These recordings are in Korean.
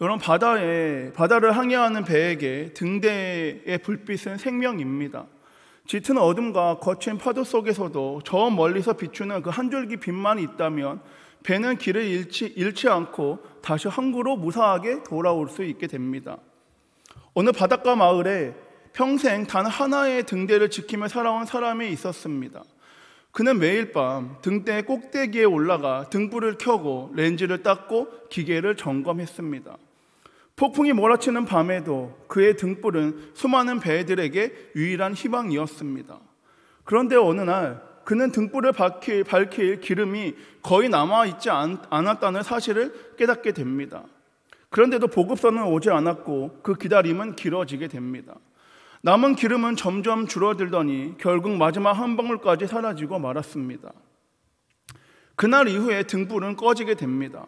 여러분, 바다를 항해하는 배에게 등대의 불빛은 생명입니다. 짙은 어둠과 거친 파도 속에서도 저 멀리서 비추는 그 한 줄기 빛만 있다면 배는 길을 잃지 않고 다시 항구로 무사하게 돌아올 수 있게 됩니다. 어느 바닷가 마을에 평생 단 하나의 등대를 지키며 살아온 사람이 있었습니다. 그는 매일 밤 등대 꼭대기에 올라가 등불을 켜고 렌즈를 닦고 기계를 점검했습니다. 폭풍이 몰아치는 밤에도 그의 등불은 수많은 배들에게 유일한 희망이었습니다. 그런데 어느 날 그는 등불을 밝힐 기름이 거의 남아있지 않았다는 사실을 깨닫게 됩니다. 그런데도 보급선은 오지 않았고 그 기다림은 길어지게 됩니다. 남은 기름은 점점 줄어들더니 결국 마지막 한 방울까지 사라지고 말았습니다. 그날 이후에 등불은 꺼지게 됩니다.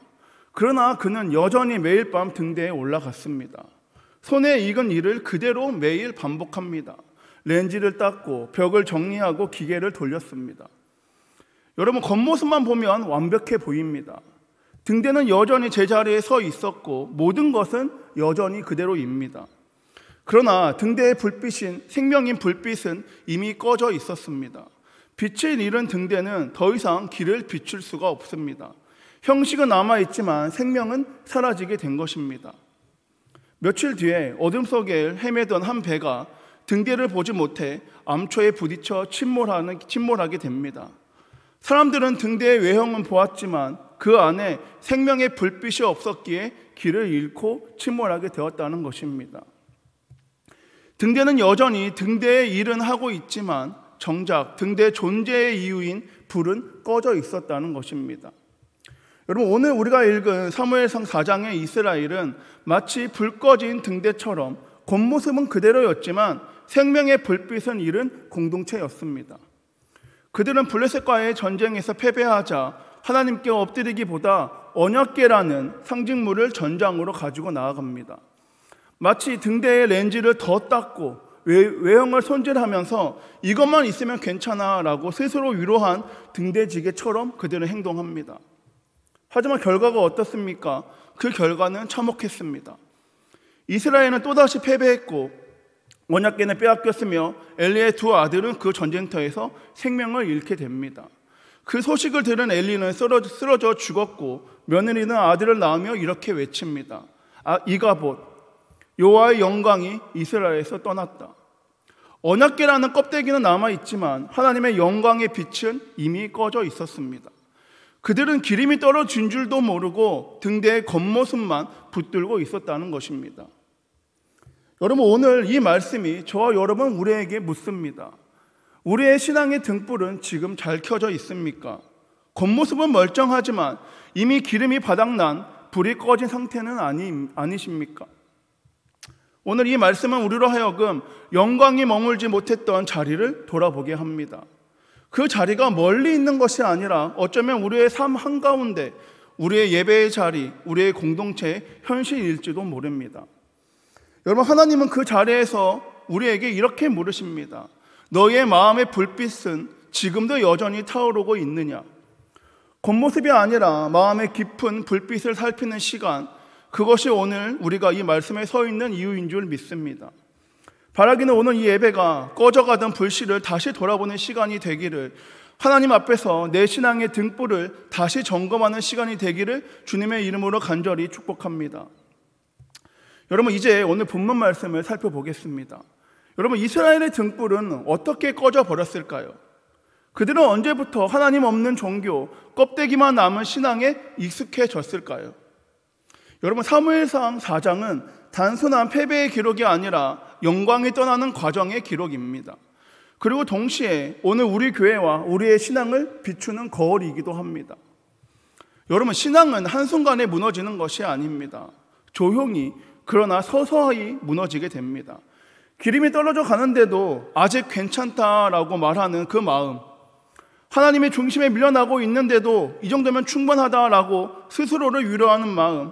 그러나 그는 여전히 매일 밤 등대에 올라갔습니다. 손에 익은 일을 그대로 매일 반복합니다. 렌즈를 닦고 벽을 정리하고 기계를 돌렸습니다. 여러분, 겉모습만 보면 완벽해 보입니다. 등대는 여전히 제자리에 서 있었고 모든 것은 여전히 그대로입니다. 그러나 등대의 불빛인 생명인 불빛은 이미 꺼져 있었습니다. 빛을 잃은 등대는 더 이상 길을 비출 수가 없습니다. 형식은 남아있지만 생명은 사라지게 된 것입니다. 며칠 뒤에 어둠 속에 헤매던 한 배가 등대를 보지 못해 암초에 부딪혀 침몰하게 됩니다. 사람들은 등대의 외형은 보았지만 그 안에 생명의 불빛이 없었기에 길을 잃고 침몰하게 되었다는 것입니다. 등대는 여전히 등대의 일은 하고 있지만 정작 등대 존재의 이유인 불은 꺼져 있었다는 것입니다. 여러분, 오늘 우리가 읽은 사무엘상 4장의 이스라엘은 마치 불 꺼진 등대처럼 겉모습은 그대로였지만 생명의 불빛은 잃은 공동체였습니다. 그들은 블레셋과의 전쟁에서 패배하자 하나님께 엎드리기보다 언약궤라는 상징물을 전장으로 가지고 나아갑니다. 마치 등대의 렌즈를 더 닦고 외형을 손질하면서 이것만 있으면 괜찮아 라고 스스로 위로한 등대지게처럼 그들은 행동합니다. 하지만 결과가 어떻습니까? 그 결과는 참혹했습니다. 이스라엘은 또다시 패배했고 언약궤는 빼앗겼으며 엘리의 두 아들은 그 전쟁터에서 생명을 잃게 됩니다. 그 소식을 들은 엘리는 쓰러져 죽었고 며느리는 아들을 낳으며 이렇게 외칩니다. 이가봇, 여호와의 영광이 이스라엘에서 떠났다. 언약궤라는 껍데기는 남아있지만 하나님의 영광의 빛은 이미 꺼져 있었습니다. 그들은 기름이 떨어진 줄도 모르고 등대의 겉모습만 붙들고 있었다는 것입니다. 여러분, 오늘 이 말씀이 저와 여러분 우리에게 묻습니다. 우리의 신앙의 등불은 지금 잘 켜져 있습니까? 겉모습은 멀쩡하지만 이미 기름이 바닥난 불이 꺼진 상태는 아니십니까? 오늘 이 말씀은 우리로 하여금 영광이 머물지 못했던 자리를 돌아보게 합니다. 그 자리가 멀리 있는 것이 아니라 어쩌면 우리의 삶 한가운데 우리의 예배의 자리, 우리의 공동체의 현실일지도 모릅니다. 여러분, 하나님은 그 자리에서 우리에게 이렇게 물으십니다. 너의 마음의 불빛은 지금도 여전히 타오르고 있느냐? 겉모습이 아니라 마음의 깊은 불빛을 살피는 시간, 그것이 오늘 우리가 이 말씀에 서 있는 이유인 줄 믿습니다. 바라기는 오늘 이 예배가 꺼져가던 불씨를 다시 돌아보는 시간이 되기를, 하나님 앞에서 내 신앙의 등불을 다시 점검하는 시간이 되기를 주님의 이름으로 간절히 축복합니다. 여러분, 이제 오늘 본문 말씀을 살펴보겠습니다. 여러분, 이스라엘의 등불은 어떻게 꺼져 버렸을까요? 그들은 언제부터 하나님 없는 종교, 껍데기만 남은 신앙에 익숙해졌을까요? 여러분, 사무엘상 4장은 단순한 패배의 기록이 아니라 영광이 떠나는 과정의 기록입니다. 그리고 동시에 오늘 우리 교회와 우리의 신앙을 비추는 거울이기도 합니다. 여러분, 신앙은 한순간에 무너지는 것이 아닙니다. 조용히, 그러나 서서히 무너지게 됩니다. 기름이 떨어져 가는데도 아직 괜찮다라고 말하는 그 마음, 하나님의 중심에 밀려나고 있는데도 이 정도면 충분하다라고 스스로를 위로하는 마음,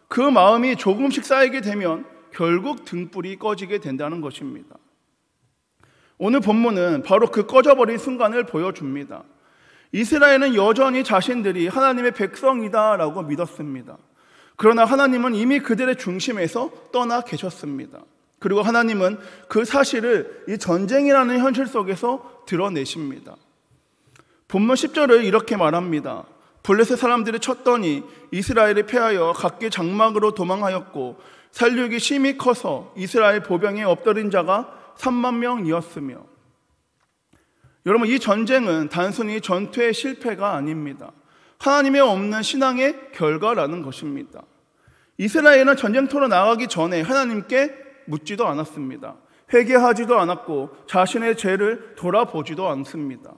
그 마음이 조금씩 쌓이게 되면 결국 등불이 꺼지게 된다는 것입니다. 오늘 본문은 바로 그 꺼져버린 순간을 그러나 하나님은 이미 그들의 중심에서 떠나 계셨습니다. 그리고 하나님은 그 사실을 이 전쟁이라는 현실 속에서 드러내십니다. 본문 10절을 이렇게 말합니다. 블레셋 사람들이 쳤더니 이스라엘이 패하여 각기 장막으로 도망하였고 살육이 심히 커서 이스라엘 보병에 엎드린 자가 3만 명이었으며. 여러분, 이 전쟁은 단순히 전투의 실패가 아닙니다. 하나님의 없는 신앙의 결과라는 것입니다. 이스라엘은 전쟁터로 나가기 전에 하나님께 묻지도 않았습니다. 회개하지도 않았고 자신의 죄를 돌아보지도 않습니다.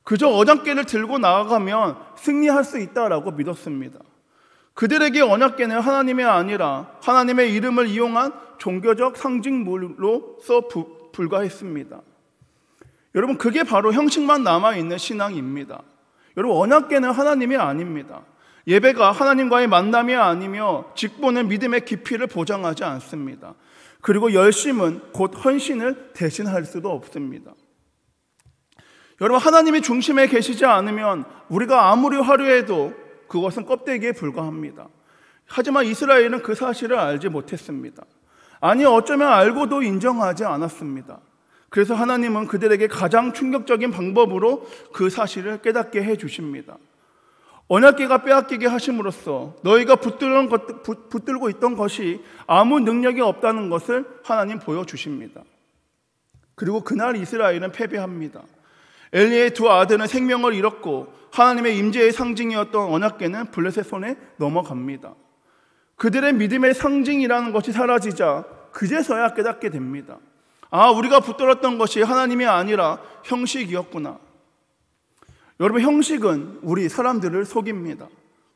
그저 언약궤를 들고 나아가면 승리할 수 있다라고 믿었습니다. 그들에게 언약궤는 하나님이 아니라 하나님의 이름을 이용한 종교적 상징물로서 불과했습니다. 여러분, 그게 바로 형식만 남아있는 신앙입니다. 여러분, 언약궤는 하나님이 아닙니다. 예배가 하나님과의 만남이 아니며 직분은 믿음의 깊이를 보장하지 않습니다. 그리고 열심은 곧 헌신을 대신할 수도 없습니다. 여러분, 하나님이 중심에 계시지 않으면 우리가 아무리 화려해도 그것은 껍데기에 불과합니다. 하지만 이스라엘은 그 사실을 알지 못했습니다. 아니, 어쩌면 알고도 인정하지 않았습니다. 그래서 하나님은 그들에게 가장 충격적인 방법으로 그 사실을 깨닫게 해주십니다. 언약궤가 빼앗기게 하심으로써 너희가 붙들고 있던 것이 아무 능력이 없다는 것을 하나님 보여주십니다. 그리고 그날 이스라엘은 패배합니다. 엘리의 두 아들은 생명을 잃었고 하나님의 임재의 상징이었던 언약궤는 블레셋 손에 넘어갑니다. 그들의 믿음의 상징이라는 것이 사라지자 그제서야 깨닫게 됩니다. 아, 우리가 붙들었던 것이 하나님이 아니라 형식이었구나. 여러분, 형식은 우리 사람들을 속입니다.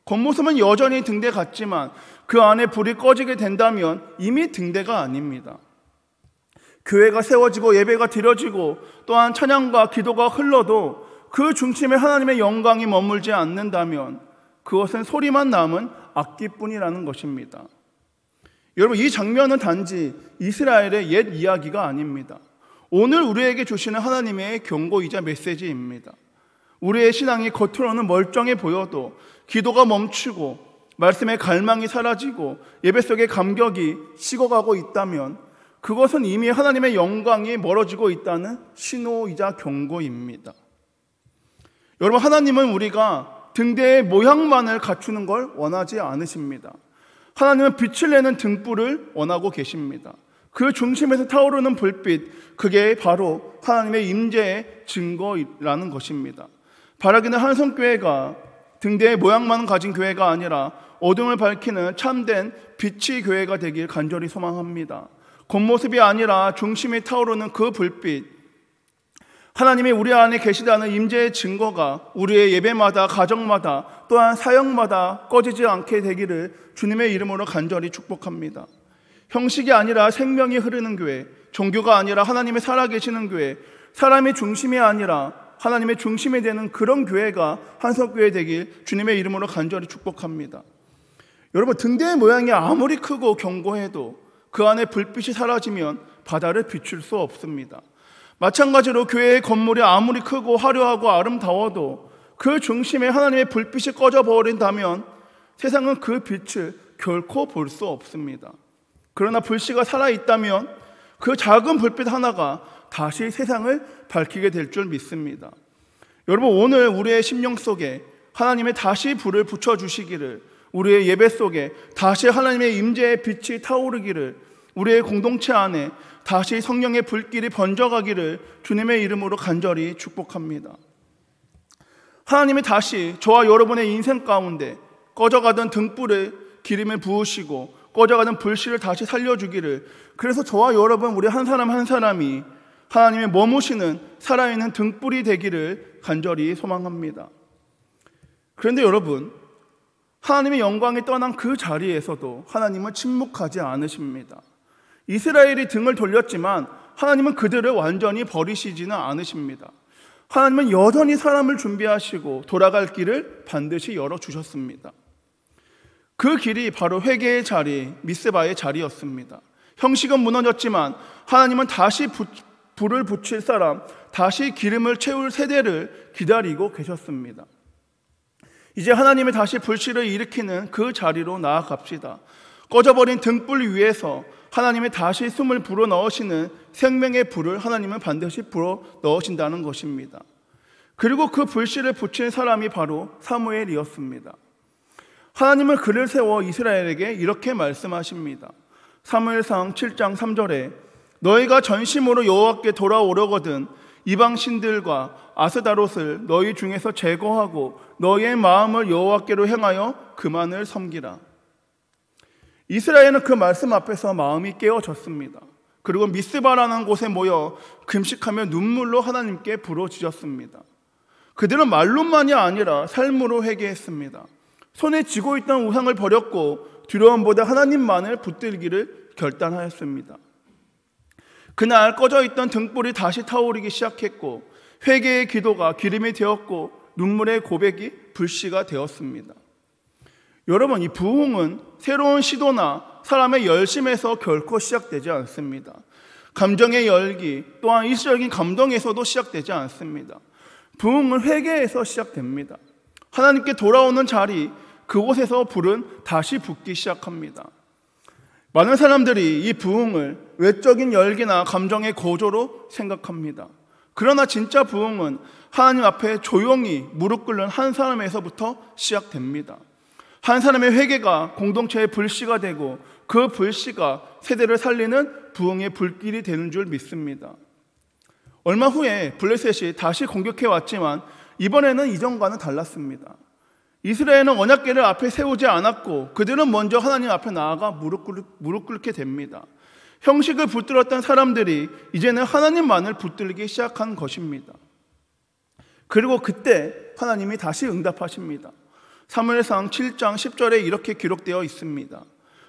겉모습은 여전히 등대 같지만 그 안에 불이 꺼지게 된다면 이미 등대가 아닙니다. 교회가 세워지고 예배가 드려지고 또한 찬양과 기도가 흘러도 그 중심에 하나님의 영광이 머물지 않는다면 그것은 소리만 남은 악기뿐이라는 것입니다. 여러분, 이 장면은 단지 이스라엘의 옛 이야기가 아닙니다. 오늘 우리에게 주시는 하나님의 경고이자 메시지입니다. 우리의 신앙이 겉으로는 멀쩡해 보여도 기도가 멈추고 말씀의 갈망이 사라지고 예배 속의 감격이 식어가고 있다면 그것은 이미 하나님의 영광이 멀어지고 있다는 신호이자 경고입니다. 여러분, 하나님은 우리가 등대의 모양만을 갖추는 걸 원하지 않으십니다. 하나님은 빛을 내는 등불을 원하고 계십니다. 그 중심에서 타오르는 불빛, 그게 바로 하나님의 임재의 증거라는 것입니다. 바라기는 한성교회가 등대의 모양만 가진 교회가 아니라 어둠을 밝히는 참된 빛의 교회가 되길 간절히 소망합니다. 겉모습이 아니라 중심이 타오르는 그 불빛, 하나님이 우리 안에 계시다는 임재의 증거가 우리의 예배마다, 가정마다, 또한 사역마다 꺼지지 않게 되기를 주님의 이름으로 간절히 축복합니다. 형식이 아니라 생명이 흐르는 교회, 종교가 아니라 하나님의 살아계시는 교회, 사람이 중심이 아니라 하나님의 중심이 되는 그런 교회가 한석교회 되길 주님의 이름으로 간절히 축복합니다. 여러분, 등대의 모양이 아무리 크고 견고해도 그 안에 불빛이 사라지면 바다를 비출 수 없습니다. 마찬가지로 교회의 건물이 아무리 크고 화려하고 아름다워도 그 중심에 하나님의 불빛이 꺼져버린다면 세상은 그 빛을 결코 볼 수 없습니다. 그러나 불씨가 살아있다면 그 작은 불빛 하나가 다시 세상을 밝히게 될 줄 믿습니다. 여러분, 오늘 우리의 심령 속에 하나님의 다시 불을 붙여주시기를, 우리의 예배 속에 다시 하나님의 임재의 빛이 타오르기를, 우리의 공동체 안에 다시 성령의 불길이 번져가기를 주님의 이름으로 간절히 축복합니다. 하나님이 다시 저와 여러분의 인생 가운데 꺼져가던 등불에 기름을 부으시고 꺼져가던 불씨를 다시 살려주기를, 그래서 저와 여러분, 우리 한 사람 한 사람이 하나님의 머무시는 살아있는 등불이 되기를 간절히 소망합니다. 그런데 여러분, 하나님의 영광이 떠난 그 자리에서도 하나님은 침묵하지 않으십니다. 이스라엘이 등을 돌렸지만 하나님은 그들을 완전히 버리시지는 않으십니다. 하나님은 여전히 사람을 준비하시고 돌아갈 길을 반드시 열어주셨습니다. 그 길이 바로 회개의 자리, 미스바의 자리였습니다. 형식은 무너졌지만 하나님은 다시 불을 붙일 사람, 다시 기름을 채울 세대를 기다리고 계셨습니다. 이제 하나님이 다시 불씨를 일으키는 그 자리로 나아갑시다. 꺼져버린 등불 위에서 하나님이 다시 숨을 불어넣으시는 생명의 불을 하나님은 반드시 불어넣으신다는 것입니다. 그리고 그 불씨를 붙인 사람이 바로 사무엘이었습니다. 하나님은 그를 세워 이스라엘에게 이렇게 말씀하십니다. 사무엘상 7장 3절에 너희가 전심으로 여호와께 돌아오려거든 이방 신들과 아스다롯을 너희 중에서 제거하고 너희의 마음을 여호와께로 향하여 그만을 섬기라. 이스라엘은 그 말씀 앞에서 마음이 깨어졌습니다. 그리고 미스바라는 곳에 모여 금식하며 눈물로 하나님께 부르짖었습니다. 그들은 말로만이 아니라 삶으로 회개했습니다. 손에 쥐고 있던 우상을 버렸고 두려움보다 하나님만을 붙들기를 결단하였습니다. 그날 꺼져 있던 등불이 다시 타오르기 시작했고 회개의 기도가 기름이 되었고 눈물의 고백이 불씨가 되었습니다. 여러분, 이 부흥은 새로운 시도나 사람의 열심에서 결코 시작되지 않습니다. 감정의 열기 또한 일시적인 감동에서도 시작되지 않습니다. 부흥은 회개에서 시작됩니다. 하나님께 돌아오는 자리, 그곳에서 불은 다시 붙기 시작합니다. 많은 사람들이 이 부흥을 외적인 열기나 감정의 고조로 생각합니다. 그러나 진짜 부흥은 하나님 앞에 조용히 무릎 꿇는 한 사람에서부터 시작됩니다. 한 사람의 회개가 공동체의 불씨가 되고 그 불씨가 세대를 살리는 부흥의 불길이 되는 줄 믿습니다. 얼마 후에 블레셋이 다시 공격해 왔지만 이번에는 이전과는 달랐습니다. 이스라엘은 언약궤를 앞에 세우지 않았고 그들은 먼저 하나님 앞에 나아가 무릎 꿇게 됩니다. 형식을 붙들었던 사람들이 이제는 하나님만을 붙들기 시작한 것입니다. 그리고 그때 하나님이 다시 응답하십니다. 사무엘상 7장 10절에 이렇게 기록되어 있습니다.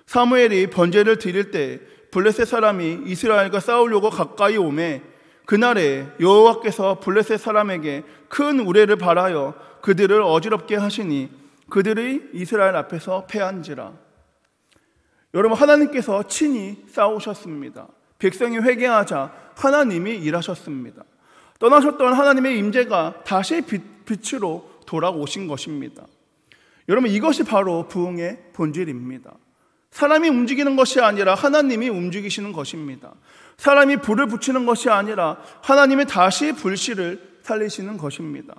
사무엘이 번제를 드릴 때 블레셋 사람이 이스라엘과 싸우려고 가까이 오매 그날에 여호와께서 블레셋 사람에게 큰 우레를 발하여 그들을 어지럽게 하시니 그들이 이스라엘 앞에서 패한지라. 여러분, 하나님께서 친히 싸우셨습니다. 백성이 회개하자 하나님이 일하셨습니다. 떠나셨던 하나님의 임재가 다시 빛으로 돌아오신 것입니다. 여러분, 이것이 바로 부흥의 본질입니다. 사람이 움직이는 것이 아니라 하나님이 움직이시는 것입니다. 사람이 불을 붙이는 것이 아니라 하나님이 다시 불씨를 살리시는 것입니다.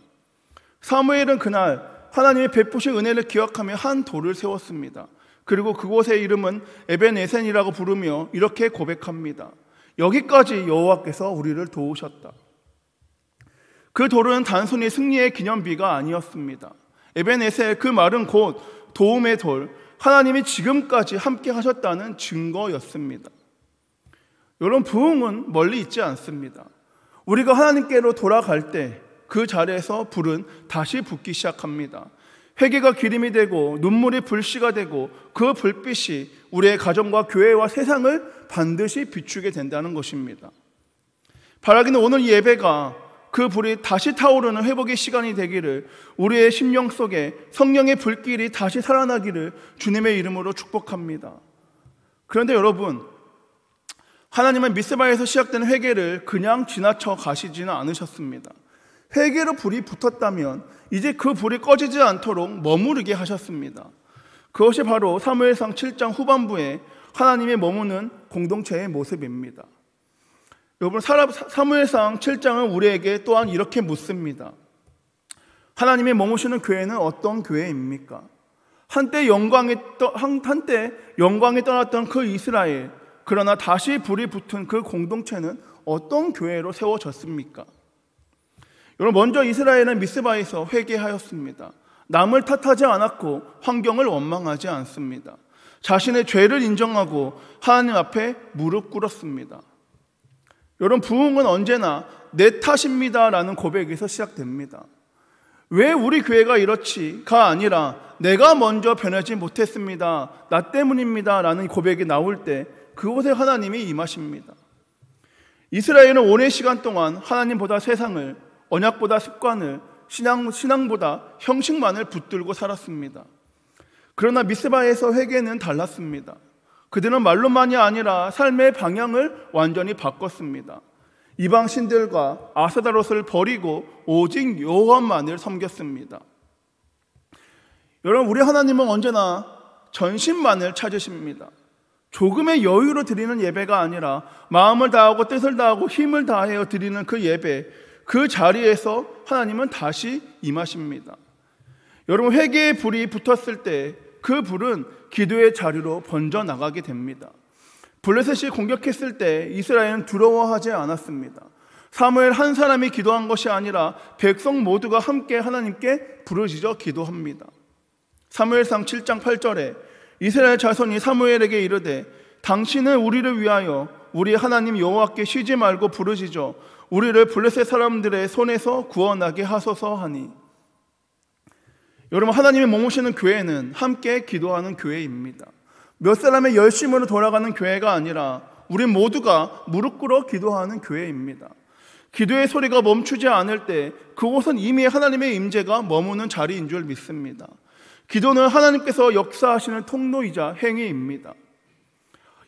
사무엘은 그날 하나님의 베푸신 은혜를 기억하며 한 돌을 세웠습니다. 그리고 그곳의 이름은 에벤에센이라고 부르며 이렇게 고백합니다. 여기까지 여호와께서 우리를 도우셨다. 그 돌은 단순히 승리의 기념비가 아니었습니다. 에벤에셀, 그 말은 곧 도움의 돌, 하나님이 지금까지 함께 하셨다는 증거였습니다. 여러분, 부흥은 멀리 있지 않습니다. 우리가 하나님께로 돌아갈 때 그 자리에서 불은 다시 붙기 시작합니다. 회개가 기름이 되고 눈물이 불씨가 되고 그 불빛이 우리의 가정과 교회와 세상을 반드시 비추게 된다는 것입니다. 바라기는 오늘 이 예배가 그 불이 다시 타오르는 회복의 시간이 되기를, 우리의 심령 속에 성령의 불길이 다시 살아나기를 주님의 이름으로 축복합니다. 그런데 여러분, 하나님은 미스바에서 시작된 회개를 그냥 지나쳐 가시지는 않으셨습니다. 회개로 불이 붙었다면 이제 그 불이 꺼지지 않도록 머무르게 하셨습니다. 그것이 바로 사무엘상 7장 후반부에 하나님의 머무는 공동체의 모습입니다. 여러분, 사무엘상 7장은 우리에게 또한 이렇게 묻습니다. 하나님이 머무시는 교회는 어떤 교회입니까? 한때 영광이 떠났던 그 이스라엘, 그러나 다시 불이 붙은 그 공동체는 어떤 교회로 세워졌습니까? 여러분, 먼저 이스라엘은 미스바에서 회개하였습니다. 남을 탓하지 않았고 환경을 원망하지 않습니다. 자신의 죄를 인정하고 하나님 앞에 무릎 꿇었습니다. 여러분, 부흥은 언제나 내 탓입니다라는 고백에서 시작됩니다. 왜 우리 교회가 이렇지가 아니라 내가 먼저 변하지 못했습니다, 나 때문입니다 라는 고백이 나올 때 그곳에 하나님이 임하십니다. 이스라엘은 오랜 시간 동안 하나님보다 세상을, 언약보다 습관을, 신앙보다 형식만을 붙들고 살았습니다. 그러나 미스바에서 회개는 달랐습니다. 그들은 말로만이 아니라 삶의 방향을 완전히 바꿨습니다. 이방 신들과 아스다롯을 버리고 오직 여호와만을 섬겼습니다. 여러분, 우리 하나님은 언제나 전심만을 찾으십니다. 조금의 여유로 드리는 예배가 아니라 마음을 다하고 뜻을 다하고 힘을 다하여 드리는 그 예배, 그 자리에서 하나님은 다시 임하십니다. 여러분, 회개의 불이 붙었을 때 그 불은 기도의 자리로 번져 나가게 됩니다. 블레셋이 공격했을 때 이스라엘은 두려워하지 않았습니다. 사무엘 한 사람이 기도한 것이 아니라 백성 모두가 함께 하나님께 부르짖어 기도합니다. 사무엘상 7장 8절에 이스라엘 자손이 사무엘에게 이르되 당신은 우리를 위하여 우리 하나님 여호와께 쉬지 말고 부르짖어 우리를 블레셋 사람들의 손에서 구원하게 하소서 하니. 여러분, 하나님의 머무시는 교회는 함께 기도하는 교회입니다. 몇 사람의 열심으로 돌아가는 교회가 아니라 우리 모두가 무릎 꿇어 기도하는 교회입니다. 기도의 소리가 멈추지 않을 때 그곳은 이미 하나님의 임재가 머무는 자리인 줄 믿습니다. 기도는 하나님께서 역사하시는 통로이자 행위입니다.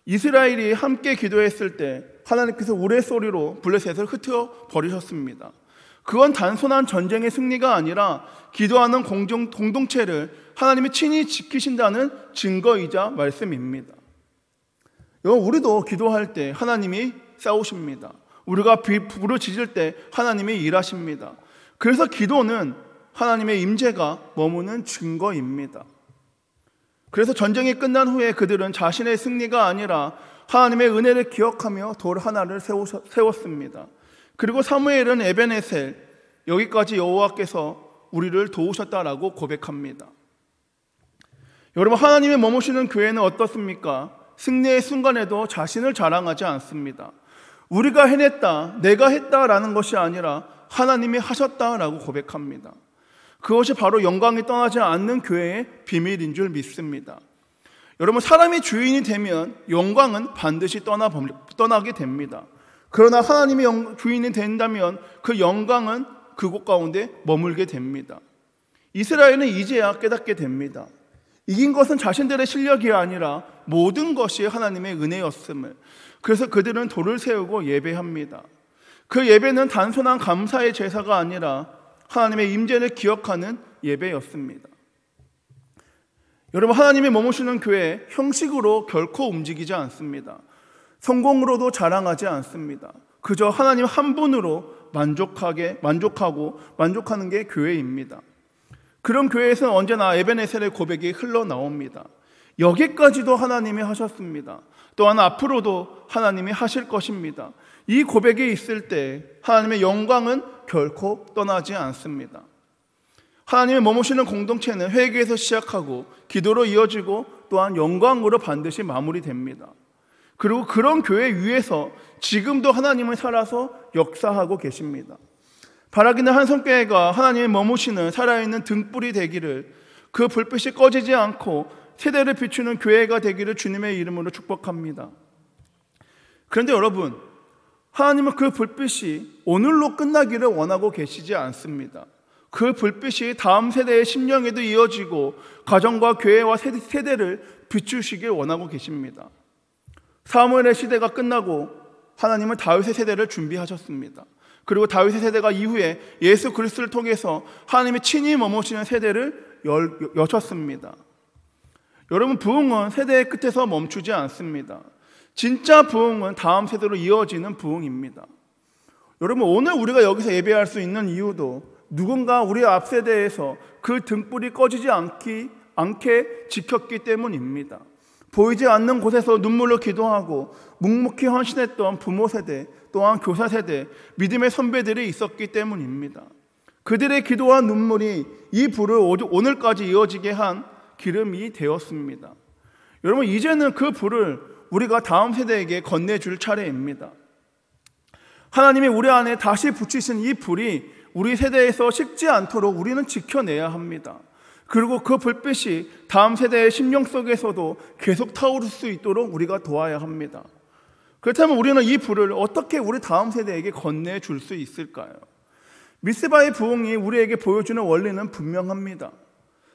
이스라엘이 함께 기도했을 때 하나님께서 우레소리로 블레셋을 흩어 버리셨습니다. 그건 단순한 전쟁의 승리가 아니라 기도하는 공동체를 하나님이 친히 지키신다는 증거이자 말씀입니다. 우리도 기도할 때 하나님이 싸우십니다. 우리가 부르짖을 때 하나님이 일하십니다. 그래서 기도는 하나님의 임재가 머무는 증거입니다. 그래서 전쟁이 끝난 후에 그들은 자신의 승리가 아니라 하나님의 은혜를 기억하며 돌 하나를 세웠습니다. 그리고 사무엘은 에벤에셀, 여기까지 여호와께서 우리를 도우셨다라고 고백합니다. 여러분, 하나님의 머무시는 교회는 어떻습니까? 승리의 순간에도 자신을 자랑하지 않습니다. 우리가 해냈다, 내가 했다라는 것이 아니라 하나님이 하셨다라고 고백합니다. 그것이 바로 영광이 떠나지 않는 교회의 비밀인 줄 믿습니다. 여러분, 사람이 주인이 되면 영광은 반드시 떠나게 됩니다. 그러나 하나님이 주인이 된다면 그 영광은 그곳 가운데 머물게 됩니다. 이스라엘은 이제야 깨닫게 됩니다. 이긴 것은 자신들의 실력이 아니라 모든 것이 하나님의 은혜였음을. 그래서 그들은 돌을 세우고 예배합니다. 그 예배는 단순한 감사의 제사가 아니라 하나님의 임재를 기억하는 예배였습니다. 여러분, 하나님이 머무시는 교회, 형식으로 결코 움직이지 않습니다. 성공으로도 자랑하지 않습니다. 그저 하나님 한 분으로 만족하는 게 교회입니다. 그런 교회에서는 언제나 에벤에셀의 고백이 흘러나옵니다. 여기까지도 하나님이 하셨습니다. 또한 앞으로도 하나님이 하실 것입니다. 이 고백이 있을 때 하나님의 영광은 결코 떠나지 않습니다. 하나님의 머무시는 공동체는 회개에서 시작하고 기도로 이어지고 또한 영광으로 반드시 마무리됩니다. 그리고 그런 교회 위에서 지금도 하나님은 살아서 역사하고 계십니다. 바라기는 한성교회가 하나님의 머무시는 살아있는 등불이 되기를, 그 불빛이 꺼지지 않고 세대를 비추는 교회가 되기를 주님의 이름으로 축복합니다. 그런데 여러분, 하나님은 그 불빛이 오늘로 끝나기를 원하고 계시지 않습니다. 그 불빛이 다음 세대의 심령에도 이어지고 가정과 교회와 세대를 비추시길 원하고 계십니다. 사무엘의 시대가 끝나고 하나님은 다윗의 세대를 준비하셨습니다. 그리고 다윗의 세대가 이후에 예수 그리스도를 통해서 하나님이 친히 머무시는 세대를 여셨습니다. 여러분, 부흥은 세대의 끝에서 멈추지 않습니다. 진짜 부흥은 다음 세대로 이어지는 부흥입니다. 여러분, 오늘 우리가 여기서 예배할 수 있는 이유도 누군가 우리 앞 세대에서 그 등불이 꺼지지 않게 지켰기 때문입니다. 보이지 않는 곳에서 눈물로 기도하고 묵묵히 헌신했던 부모 세대, 또한 교사 세대, 믿음의 선배들이 있었기 때문입니다. 그들의 기도와 눈물이 이 불을 오늘까지 이어지게 한 기름이 되었습니다. 여러분, 이제는 그 불을 우리가 다음 세대에게 건네줄 차례입니다. 하나님이 우리 안에 다시 붙이신 이 불이 우리 세대에서 식지 않도록 우리는 지켜내야 합니다. 그리고 그 불빛이 다음 세대의 심령 속에서도 계속 타오를 수 있도록 우리가 도와야 합니다. 그렇다면 우리는 이 불을 어떻게 우리 다음 세대에게 건네줄 수 있을까요? 미스바의 부흥이 우리에게 보여주는 원리는 분명합니다.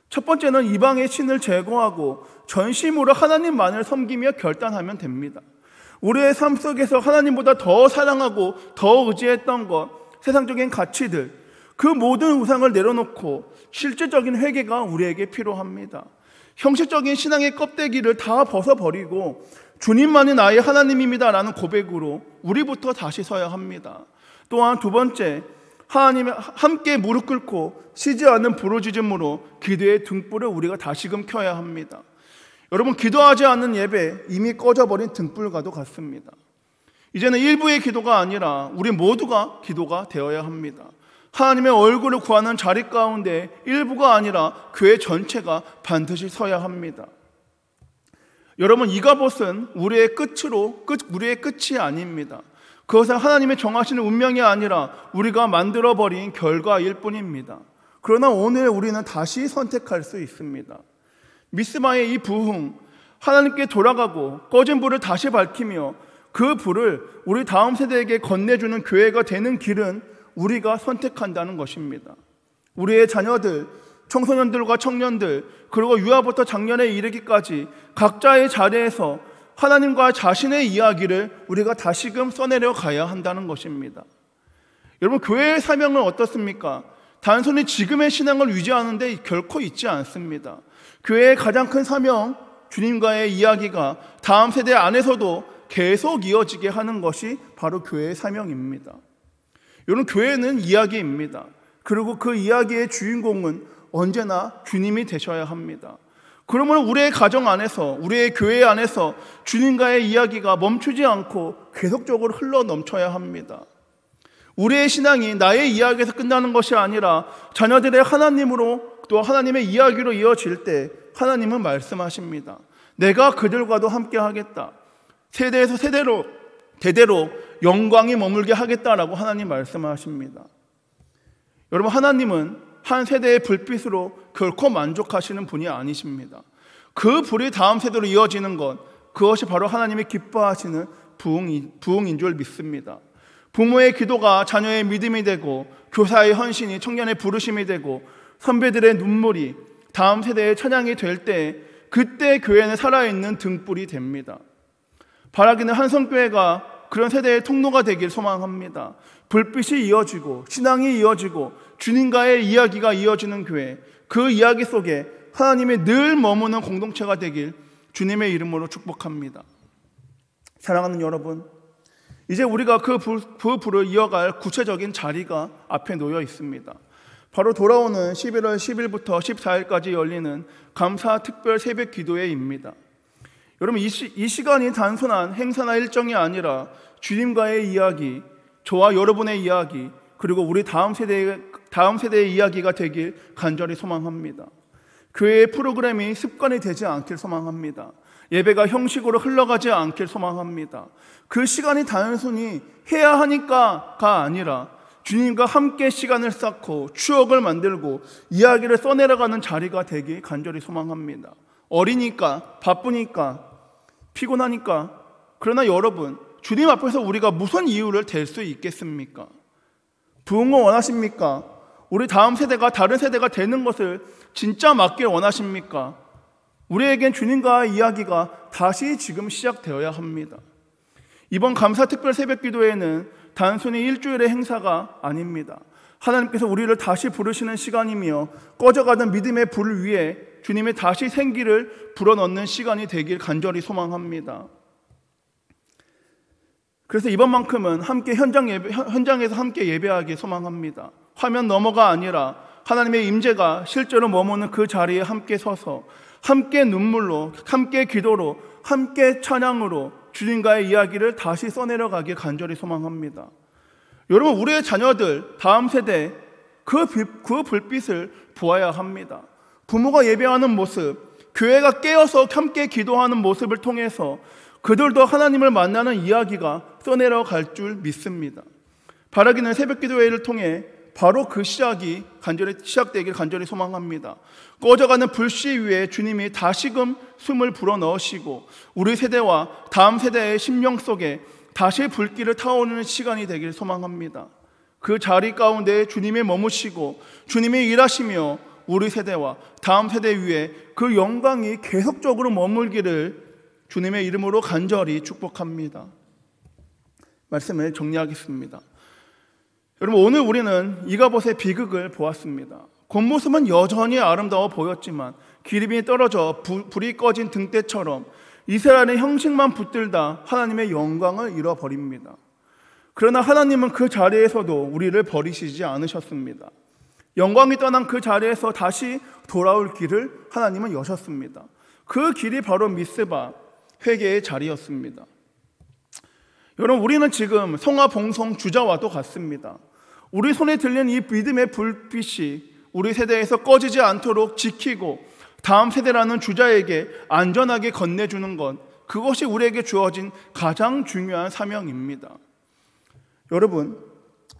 첫 번째는 이방의 신을 제거하고 전심으로 하나님만을 섬기며 결단하면 됩니다. 우리의 삶 속에서 하나님보다 더 사랑하고 더 의지했던 것, 세상적인 가치들, 그 모든 우상을 내려놓고 실질적인 회개가 우리에게 필요합니다. 형식적인 신앙의 껍데기를 다 벗어버리고 주님만이 나의 하나님입니다 라는 고백으로 우리부터 다시 서야 합니다. 또한 두 번째, 하나님과 함께 무릎 꿇고 쉬지 않는 부르짖음으로 기도의 등불을 우리가 다시금 켜야 합니다. 여러분, 기도하지 않는 예배, 이미 꺼져버린 등불과도 같습니다. 이제는 일부의 기도가 아니라 우리 모두가 기도가 되어야 합니다. 하나님의 얼굴을 구하는 자리 가운데 일부가 아니라 교회 전체가 반드시 서야 합니다. 여러분, 이가봇은 우리의 끝이 아닙니다. 그것은 하나님의 정하시는 운명이 아니라 우리가 만들어버린 결과일 뿐입니다. 그러나 오늘 우리는 다시 선택할 수 있습니다. 미스마의 이 부흥, 하나님께 돌아가고 꺼진 불을 다시 밝히며 그 불을 우리 다음 세대에게 건네주는 교회가 되는 길은 우리가 선택한다는 것입니다. 우리의 자녀들, 청소년들과 청년들, 그리고 유아부터 장년에 이르기까지 각자의 자리에서 하나님과 자신의 이야기를 우리가 다시금 써내려 가야 한다는 것입니다. 여러분, 교회의 사명은 어떻습니까? 단순히 지금의 신앙을 유지하는 데 결코 있지 않습니다. 교회의 가장 큰 사명, 주님과의 이야기가 다음 세대 안에서도 계속 이어지게 하는 것이 바로 교회의 사명입니다. 여러분, 교회는 이야기입니다. 그리고 그 이야기의 주인공은 언제나 주님이 되셔야 합니다. 그러면 우리의 가정 안에서, 우리의 교회 안에서 주님과의 이야기가 멈추지 않고 계속적으로 흘러 넘쳐야 합니다. 우리의 신앙이 나의 이야기에서 끝나는 것이 아니라 자녀들의 하나님으로, 또 하나님의 이야기로 이어질 때 하나님은 말씀하십니다. 내가 그들과도 함께 하겠다. 세대에서 대대로 영광이 머물게 하겠다라고 하나님 말씀하십니다. 여러분, 하나님은 한 세대의 불빛으로 결코 만족하시는 분이 아니십니다. 그 불이 다음 세대로 이어지는 것, 그것이 바로 하나님이 기뻐하시는 부흥인 줄 믿습니다. 부모의 기도가 자녀의 믿음이 되고, 교사의 헌신이 청년의 부르심이 되고, 선배들의 눈물이 다음 세대의 찬양이 될 때, 그때 교회는 살아있는 등불이 됩니다. 바라기는 한성교회가 그런 세대의 통로가 되길 소망합니다. 불빛이 이어지고 신앙이 이어지고 주님과의 이야기가 이어지는 교회, 그 이야기 속에 하나님이 늘 머무는 공동체가 되길 주님의 이름으로 축복합니다. 사랑하는 여러분, 이제 우리가 그 불을 이어갈 구체적인 자리가 앞에 놓여 있습니다. 바로 돌아오는 11월 10일부터 14일까지 열리는 감사 특별 새벽 기도회입니다. 여러분, 이 시간이 단순한 행사나 일정이 아니라 주님과의 이야기, 저와 여러분의 이야기, 그리고 우리 다음 세대의 이야기가 되길 간절히 소망합니다. 교회의 프로그램이 습관이 되지 않길 소망합니다. 예배가 형식으로 흘러가지 않길 소망합니다. 그 시간이 단순히 해야 하니까가 아니라 주님과 함께 시간을 쌓고 추억을 만들고 이야기를 써내려가는 자리가 되길 간절히 소망합니다. 어리니까, 바쁘니까, 피곤하니까. 그러나 여러분, 주님 앞에서 우리가 무슨 이유를 댈 수 있겠습니까? 부흥을 원하십니까? 우리 다음 세대가 다른 세대가 되는 것을 진짜 맞길 원하십니까? 우리에겐 주님과의 이야기가 다시 지금 시작되어야 합니다. 이번 감사 특별 새벽 기도회는 단순히 일주일의 행사가 아닙니다. 하나님께서 우리를 다시 부르시는 시간이며 꺼져가던 믿음의 불 위에 주님의 다시 생기를 불어넣는 시간이 되길 간절히 소망합니다. 그래서 이번만큼은 함께 현장에서 함께 예배하기 소망합니다. 화면 너머가 아니라 하나님의 임재가 실제로 머무는 그 자리에 함께 서서 함께 눈물로, 함께 기도로, 함께 찬양으로 주님과의 이야기를 다시 써내려가길 간절히 소망합니다. 여러분, 우리의 자녀들, 다음 세대 그 불빛을 보아야 합니다. 부모가 예배하는 모습, 교회가 깨어서 함께 기도하는 모습을 통해서 그들도 하나님을 만나는 이야기가 써내려갈 줄 믿습니다. 바라기는 새벽 기도회를 통해 바로 그 시작되길 간절히 소망합니다. 꺼져가는 불씨 위에 주님이 다시금 숨을 불어넣으시고 우리 세대와 다음 세대의 심령 속에 다시 불길을 타오르는 시간이 되길 소망합니다. 그 자리 가운데 주님이 머무시고 주님이 일하시며 우리 세대와 다음 세대 위에 그 영광이 계속적으로 머물기를 주님의 이름으로 간절히 축복합니다. 말씀을 정리하겠습니다. 여러분, 오늘 우리는 이가봇의 비극을 보았습니다. 겉모습은 여전히 아름다워 보였지만 기름이 떨어져 불이 꺼진 등대처럼 이스라엘의 형식만 붙들다 하나님의 영광을 잃어버립니다. 그러나 하나님은 그 자리에서도 우리를 버리시지 않으셨습니다. 영광이 떠난 그 자리에서 다시 돌아올 길을 하나님은 여셨습니다. 그 길이 바로 미스바 회개의 자리였습니다. 여러분, 우리는 지금 성화봉송 주자와도 같습니다. 우리 손에 들린 이 믿음의 불빛이 우리 세대에서 꺼지지 않도록 지키고 다음 세대라는 주자에게 안전하게 건네주는 것, 그것이 우리에게 주어진 가장 중요한 사명입니다. 여러분,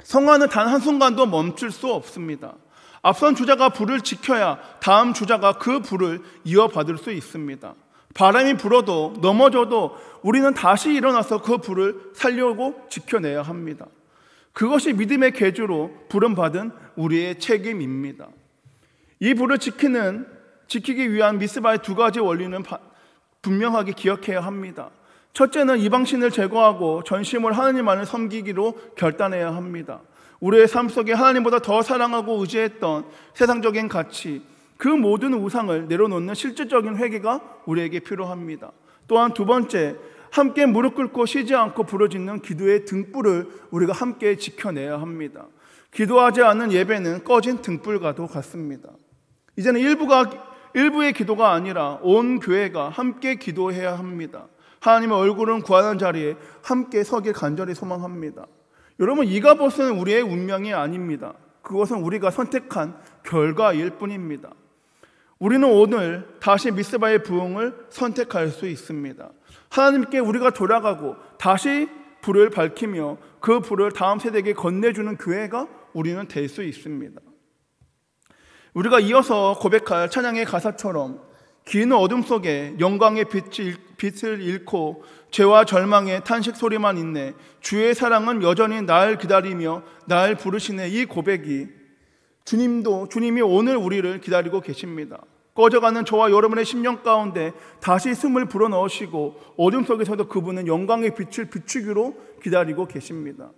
성화는 단 한순간도 멈출 수 없습니다. 앞선 주자가 불을 지켜야 다음 주자가 그 불을 이어받을 수 있습니다. 바람이 불어도 넘어져도 우리는 다시 일어나서 그 불을 살려고 지켜내야 합니다. 그것이 믿음의 계주로 부름받은 우리의 책임입니다. 이 불을 지키기 위한 미스바의 두 가지 원리는 분명하게 기억해야 합니다. 첫째는 이방신을 제거하고 전심을 하나님만을 섬기기로 결단해야 합니다. 우리의 삶 속에 하나님보다 더 사랑하고 의지했던 세상적인 가치, 그 모든 우상을 내려놓는 실질적인 회개가 우리에게 필요합니다. 또한 두 번째, 함께 무릎 꿇고 쉬지 않고 부르짖는 기도의 등불을 우리가 함께 지켜내야 합니다. 기도하지 않는 예배는 꺼진 등불과도 같습니다. 이제는 일부의 기도가 아니라 온 교회가 함께 기도해야 합니다. 하나님의 얼굴을 구하는 자리에 함께 서길 간절히 소망합니다. 여러분, 이가봇은 우리의 운명이 아닙니다. 그것은 우리가 선택한 결과일 뿐입니다. 우리는 오늘 다시 미스바의 부흥을 선택할 수 있습니다. 하나님께 우리가 돌아가고 다시 불을 밝히며 그 불을 다음 세대에게 건네주는 교회가 우리는 될 수 있습니다. 우리가 이어서 고백할 찬양의 가사처럼 긴 어둠 속에 영광의 빛을 잃고 죄와 절망의 탄식 소리만 있네, 주의 사랑은 여전히 날 기다리며 날 부르시네. 이 고백이 주님이 오늘 우리를 기다리고 계십니다. 꺼져가는 저와 여러분의 심령 가운데 다시 숨을 불어넣으시고 어둠 속에서도 그분은 영광의 빛을 비추기로 기다리고 계십니다.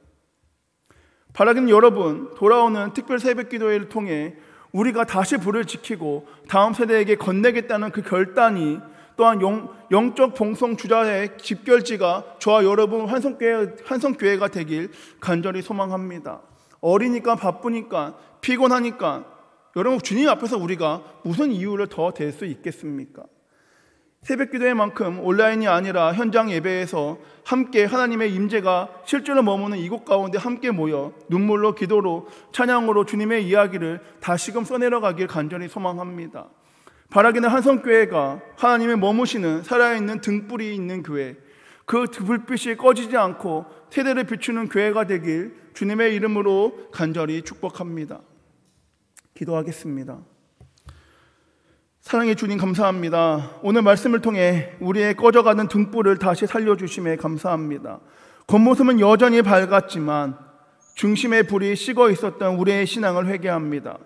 바라기는 여러분, 돌아오는 특별 새벽 기도회를 통해 우리가 다시 불을 지키고 다음 세대에게 건네겠다는 그 결단이, 또한 영적 봉송 주자의 집결지가 저와 여러분 환성교회가 되길 간절히 소망합니다. 어리니까, 바쁘니까, 피곤하니까 여러분, 주님 앞에서 우리가 무슨 이유를 더 댈 수 있겠습니까? 새벽기도회만큼 온라인이 아니라 현장 예배에서 함께 하나님의 임재가 실제로 머무는 이곳 가운데 함께 모여 눈물로, 기도로, 찬양으로 주님의 이야기를 다시금 써내려가길 간절히 소망합니다. 바라기는 한성교회가 하나님의 머무시는 살아있는 등불이 있는 교회, 그 불빛이 꺼지지 않고 세대를 비추는 교회가 되길 주님의 이름으로 간절히 축복합니다. 기도하겠습니다. 사랑의 주님, 감사합니다. 오늘 말씀을 통해 우리의 꺼져가는 등불을 다시 살려주심에 감사합니다. 겉모습은 여전히 밝았지만 중심의 불이 식어 있었던 우리의 신앙을 회개합니다.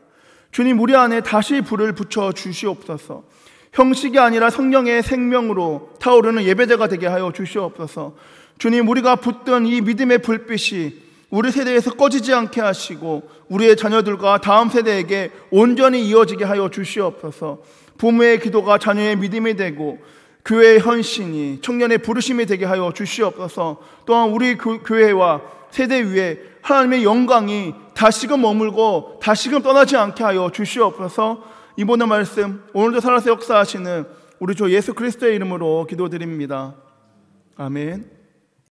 주님, 우리 안에 다시 불을 붙여 주시옵소서. 형식이 아니라 성령의 생명으로 타오르는 예배자가 되게 하여 주시옵소서. 주님, 우리가 붙든 이 믿음의 불빛이 우리 세대에서 꺼지지 않게 하시고 우리의 자녀들과 다음 세대에게 온전히 이어지게 하여 주시옵소서. 부모의 기도가 자녀의 믿음이 되고 교회의 헌신이 청년의 부르심이 되게 하여 주시옵소서. 또한 우리 교회와 세대 위에 하나님의 영광이 다시금 머물고 다시금 떠나지 않게 하여 주시옵소서. 이번의 말씀 오늘도 살아서 역사하시는 우리 주 예수 그리스도의 이름으로 기도드립니다. 아멘.